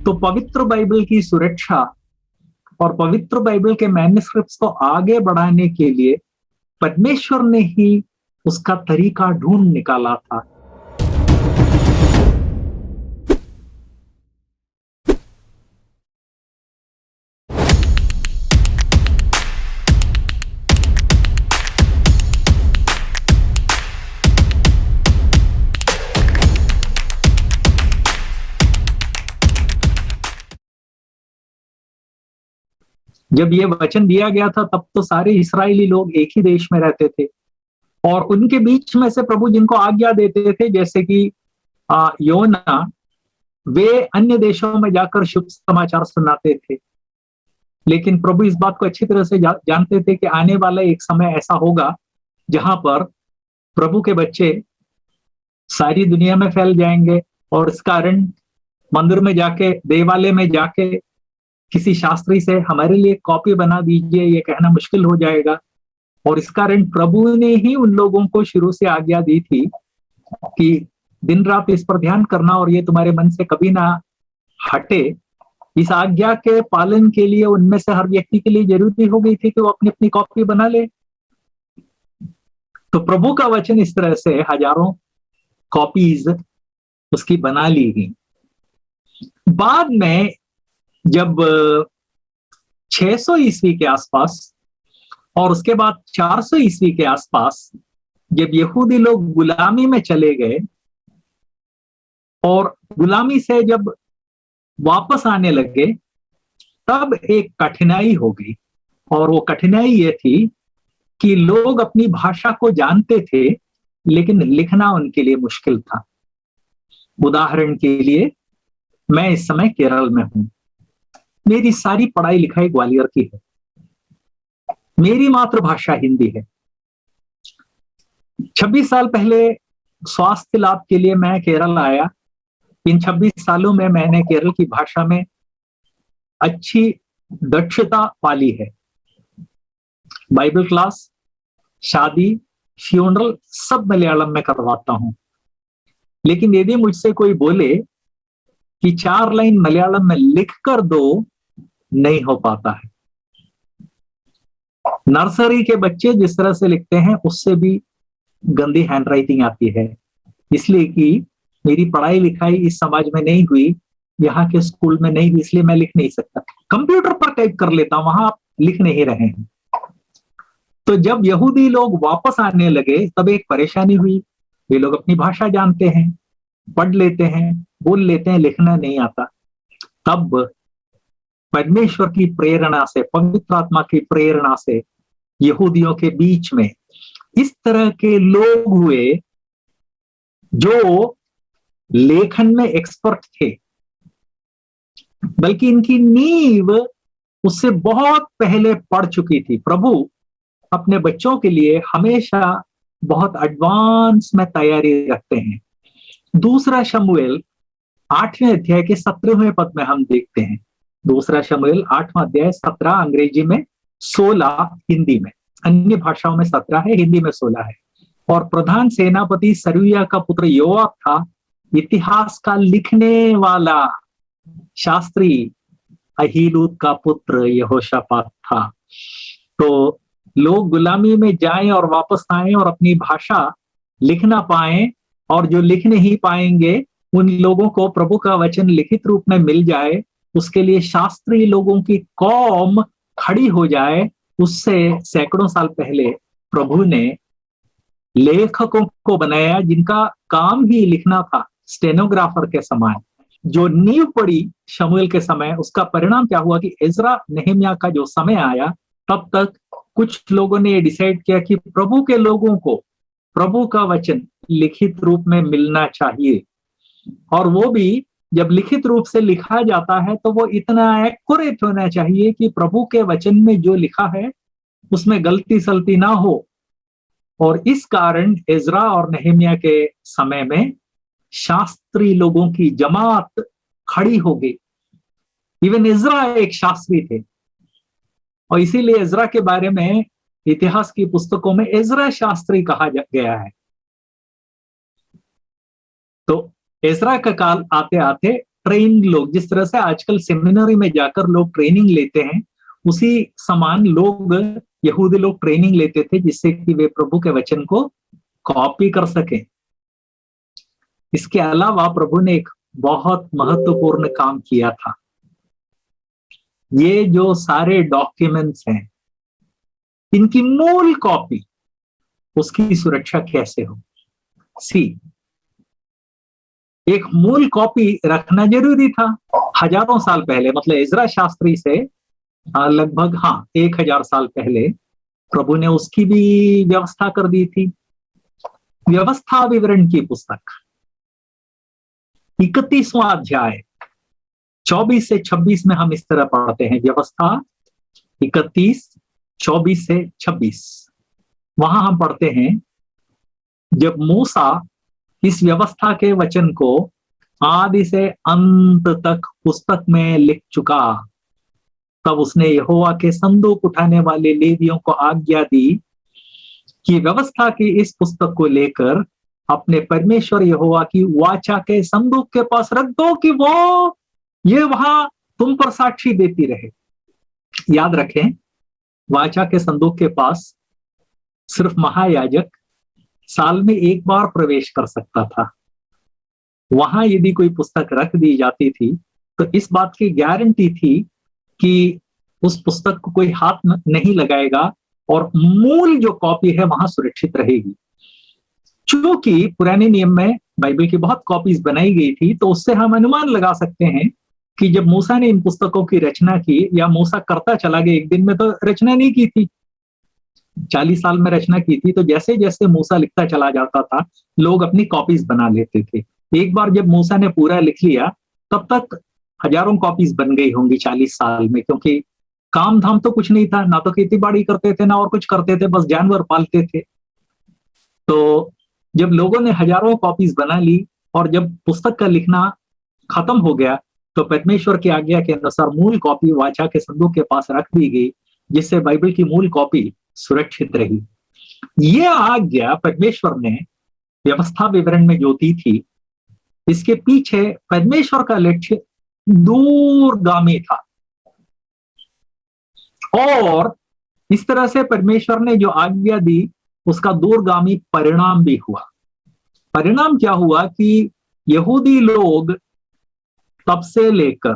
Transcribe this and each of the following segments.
तो पवित्र बाइबल की सुरक्षा और पवित्र बाइबल के मैन्युस्क्रिप्ट्स को आगे बढ़ाने के लिए परमेश्वर ने ही उसका तरीका ढूंढ निकाला था। जब ये वचन दिया गया था तब तो सारे इस्राएली लोग एक ही देश में रहते थे और उनके बीच में से प्रभु जिनको आज्ञा देते थे, जैसे कि योना, वे अन्य देशों में जाकर शुभ समाचार सुनाते थे। लेकिन प्रभु इस बात को अच्छी तरह से जानते थे कि आने वाला एक समय ऐसा होगा जहां पर प्रभु के बच्चे सारी दुनिया में फैल जाएंगे और इस कारण मंदिर में जाके, देवालय में जाके किसी शास्त्री से हमारे लिए कॉपी बना दीजिए ये कहना मुश्किल हो जाएगा। और इस कारण प्रभु ने ही उन लोगों को शुरू से आज्ञा दी थी कि दिन रात इस पर ध्यान करना और ये तुम्हारे मन से कभी ना हटे। इस आज्ञा के पालन के लिए उनमें से हर व्यक्ति के लिए जरूरी हो गई थी कि वो अपनी अपनी कॉपी बना ले। तो प्रभु का वचन इस तरह से हजारों कॉपीज उसकी बना ली गई। बाद में जब 600 ईस्वी के आसपास और उसके बाद 400 ईस्वी के आसपास जब यहूदी लोग गुलामी में चले गए और गुलामी से जब वापस आने लगे, तब एक कठिनाई हो गई। और वो कठिनाई ये थी कि लोग अपनी भाषा को जानते थे लेकिन लिखना उनके लिए मुश्किल था। उदाहरण के लिए, मैं इस समय केरल में हूं, मेरी सारी पढ़ाई लिखाई ग्वालियर की है, मेरी मातृभाषा हिंदी है। 26 साल पहले स्वास्थ्य लाभ के लिए मैं केरल आया। इन 26 सालों में मैंने केरल की भाषा में अच्छी दक्षता पाली है। बाइबल क्लास, शादी, फ्यूनरल सब मलयालम में करवाता हूं। लेकिन यदि मुझसे कोई बोले कि 4 लाइन मलयालम में लिख कर दो, नहीं हो पाता है। नर्सरी के बच्चे जिस तरह से लिखते हैं उससे भी गंदी हैंडराइटिंग आती है, इसलिए कि मेरी पढ़ाई लिखाई इस समाज में नहीं हुई, यहाँ के स्कूल में नहीं हुई, इसलिए मैं लिख नहीं सकता। कंप्यूटर पर टाइप कर लेता हूं, वहां आप लिख नहीं रहे हैं। तो जब यहूदी लोग वापस आने लगे तब एक परेशानी हुई। वे लोग अपनी भाषा जानते हैं, पढ़ लेते हैं, बोल लेते हैं, लिखना नहीं आता। तब परमेश्वर की प्रेरणा से, पवित्र आत्मा की प्रेरणा से यहूदियों के बीच में इस तरह के लोग हुए जो लेखन में एक्सपर्ट थे, बल्कि इनकी नींव उससे बहुत पहले पड़ चुकी थी। प्रभु अपने बच्चों के लिए हमेशा बहुत एडवांस में तैयारी रखते हैं। दूसरा शमूएल 8वें अध्याय के 17वें पद में हम देखते हैं। दूसरा शमूएल 8वां अध्याय 17, अंग्रेजी में 16, हिंदी में, अन्य भाषाओं में 17 है, हिंदी में 16 है। और प्रधान सेनापति सरूया का पुत्र योआब था, इतिहास का लिखने वाला शास्त्री अहीलूद का पुत्र यहोशापात था। तो लोग गुलामी में जाएं और वापस आएं और अपनी भाषा लिखना पाएं, और जो लिख नहीं पाएंगे उन लोगों को प्रभु का वचन लिखित रूप में मिल जाए, उसके लिए शास्त्री लोगों की कौम खड़ी हो जाए। उससे सैकड़ों साल पहले प्रभु ने लेखकों को बनाया जिनका काम ही लिखना था, स्टेनोग्राफर के समान। जो नींव पड़ी शमूएल के समय, उसका परिणाम क्या हुआ कि इज़रा नेहम्याह का जो समय आया, तब तक कुछ लोगों ने ये डिसाइड किया कि प्रभु के लोगों को प्रभु का वचन लिखित रूप में मिलना चाहिए। और वो भी जब लिखित रूप से लिखा जाता है तो वो इतना एक्यूरेट होना चाहिए कि प्रभु के वचन में जो लिखा है उसमें गलती सलती ना हो। और इस कारण इज़रा और नेहम्याह के समय में शास्त्री लोगों की जमात खड़ी हो गई। इवन इज़रा एक शास्त्री थे, और इसीलिए इज़रा के बारे में इतिहास की पुस्तकों में इज़रा शास्त्री कहा गया है। तो इज़रा का काल आते आते ट्रेन लोग, जिस तरह से आजकल सेमिनरी में जाकर लोग ट्रेनिंग लेते हैं, उसी समान लोग, यहूदी लोग ट्रेनिंग लेते थे जिससे कि वे प्रभु के वचन को कॉपी कर सकें। इसके अलावा प्रभु ने एक बहुत महत्वपूर्ण काम किया था। ये जो सारे डॉक्यूमेंट्स हैं, इनकी मूल कॉपी, उसकी सुरक्षा कैसे हो? एक मूल कॉपी रखना जरूरी था। हजारों साल पहले, मतलब इज़रा शास्त्री से लगभग 1000 साल पहले प्रभु ने उसकी भी व्यवस्था कर दी थी। व्यवस्था विवरण की पुस्तक 31वां अध्याय 24 से 26 में हम इस तरह पढ़ते हैं। व्यवस्था 31, 24 से 26, वहां हम पढ़ते हैं, जब मूसा इस व्यवस्था के वचन को आदि से अंत तक पुस्तक में लिख चुका, तब उसने यहोवा के संदूक उठाने वाले लेवियों को आज्ञा दी कि व्यवस्था की इस पुस्तक को लेकर अपने परमेश्वर यहोवा की वाचा के संदूक के पास रख दो कि वो ये वहां तुम पर साक्षी देती रहे। याद रखें, वाचा के संदूक के पास सिर्फ महायाजक साल में एक बार प्रवेश कर सकता था। वहां यदि कोई पुस्तक रख दी जाती थी तो इस बात की गारंटी थी कि उस पुस्तक को कोई हाथ नहीं लगाएगा और मूल जो कॉपी है वहां सुरक्षित रहेगी। चूंकि पुराने नियम में बाइबल की बहुत कॉपीज बनाई गई थी, तो उससे हम अनुमान लगा सकते हैं कि जब मूसा ने इन पुस्तकों की रचना की, या मूसा करता चला गया, एक दिन में तो रचना नहीं की थी, 40 साल में रचना की थी, तो जैसे जैसे मूसा लिखता चला जाता था लोग अपनी कॉपीज बना लेते थे। एक बार जब मूसा ने पूरा लिख लिया, तब तक हजारों कॉपीज बन गई होंगी 40 साल में, क्योंकि काम धाम तो कुछ नहीं था, ना तो खेती बाड़ी करते थे ना और कुछ करते थे, बस जानवर पालते थे। तो जब लोगों ने हजारों कॉपीज बना ली और जब पुस्तक का लिखना खत्म हो गया, तो परमेश्वर की आज्ञा के अनुसार मूल कॉपी वाचा के संदूक के पास रख दी गई, जिससे बाइबल की मूल कॉपी सुरक्षित रही। ये आज्ञा परमेश्वर ने व्यवस्था विवरण में जो दी थी, इसके पीछे परमेश्वर का लक्ष्य दूरगामी था, और इस तरह से परमेश्वर ने जो आज्ञा दी उसका दूरगामी परिणाम भी हुआ। परिणाम क्या हुआ कि यहूदी लोग तब से लेकर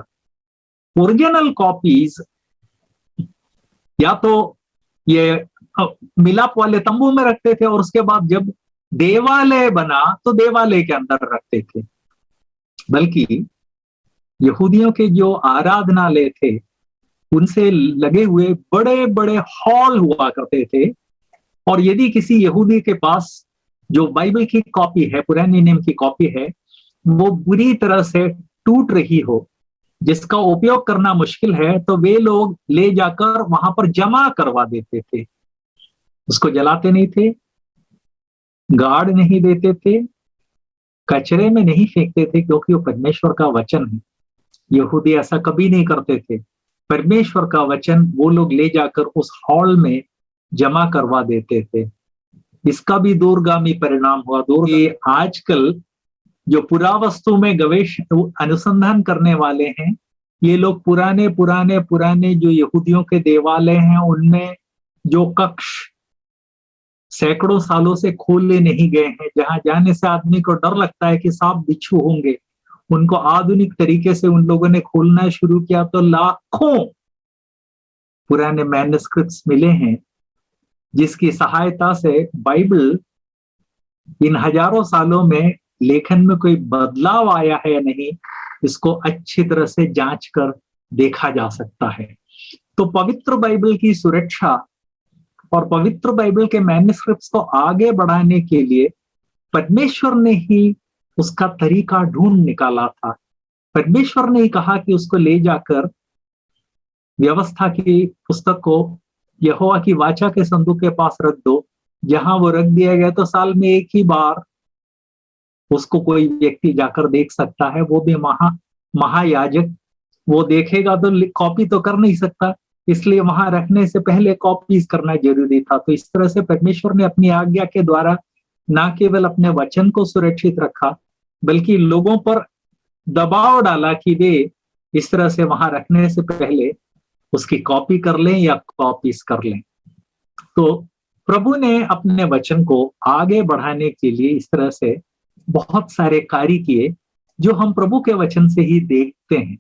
ओरिजिनल कॉपीज या तो ये मिलाप वाले तंबू में रखते थे, और उसके बाद जब देवालय बना तो देवालय के अंदर रखते थे। बल्कि यहूदियों के जो आराधनालय थे उनसे लगे हुए बड़े बड़े हॉल हुआ करते थे, और यदि किसी यहूदी के पास जो बाइबल की कॉपी है, पुराने नियम की कॉपी है, वो बुरी तरह से टूट रही हो, जिसका उपयोग करना मुश्किल है, तो वे लोग ले जाकर वहां पर जमा करवा देते थे। उसको जलाते नहीं थे, गाड़ नहीं देते थे, कचरे में नहीं फेंकते थे, क्योंकि वो परमेश्वर का वचन है। यहूदी ऐसा कभी नहीं करते थे। परमेश्वर का वचन वो लोग ले जाकर उस हॉल में जमा करवा देते थे। इसका भी दूरगामी परिणाम हुआ। आजकल जो पुरावस्तु में गवेश अनुसंधान करने वाले हैं, ये लोग पुराने पुराने पुराने जो यहूदियों के देवालय हैं, उनमें जो कक्ष सैकड़ों सालों से खोले नहीं गए हैं, जहां जाने से आदमी को डर लगता है कि सांप बिच्छू होंगे, उनको आधुनिक तरीके से उन लोगों ने खोलना शुरू किया, तो लाखों पुराने मैन्युस्क्रिप्ट्स मिले हैं, जिसकी सहायता से बाइबल इन हजारों सालों में लेखन में कोई बदलाव आया है या नहीं, इसको अच्छी तरह से जांच कर देखा जा सकता है। तो पवित्र बाइबल की सुरक्षा और पवित्र बाइबल के मैन्युस्क्रिप्ट्स को आगे बढ़ाने के लिए परमेश्वर ने ही उसका तरीका ढूंढ निकाला था। परमेश्वर ने ही कहा कि उसको ले जाकर व्यवस्था की पुस्तक को यहोवा की वाचा के संदूक के पास रख दो। जहां वो रख दिया गया तो साल में एक ही बार उसको कोई व्यक्ति जाकर देख सकता है, वो भी महायाजक। वो देखेगा तो कॉपी तो कर नहीं सकता, इसलिए वहां रखने से पहले कॉपीज करना जरूरी था। तो इस तरह से परमेश्वर ने अपनी आज्ञा के द्वारा न केवल अपने वचन को सुरक्षित रखा, बल्कि लोगों पर दबाव डाला कि वे इस तरह से वहां रखने से पहले उसकी कॉपी कर लें या कॉपीज कर लें। तो प्रभु ने अपने वचन को आगे बढ़ाने के लिए इस तरह से बहुत सारे कार्य किए जो हम प्रभु के वचन से ही देखते हैं।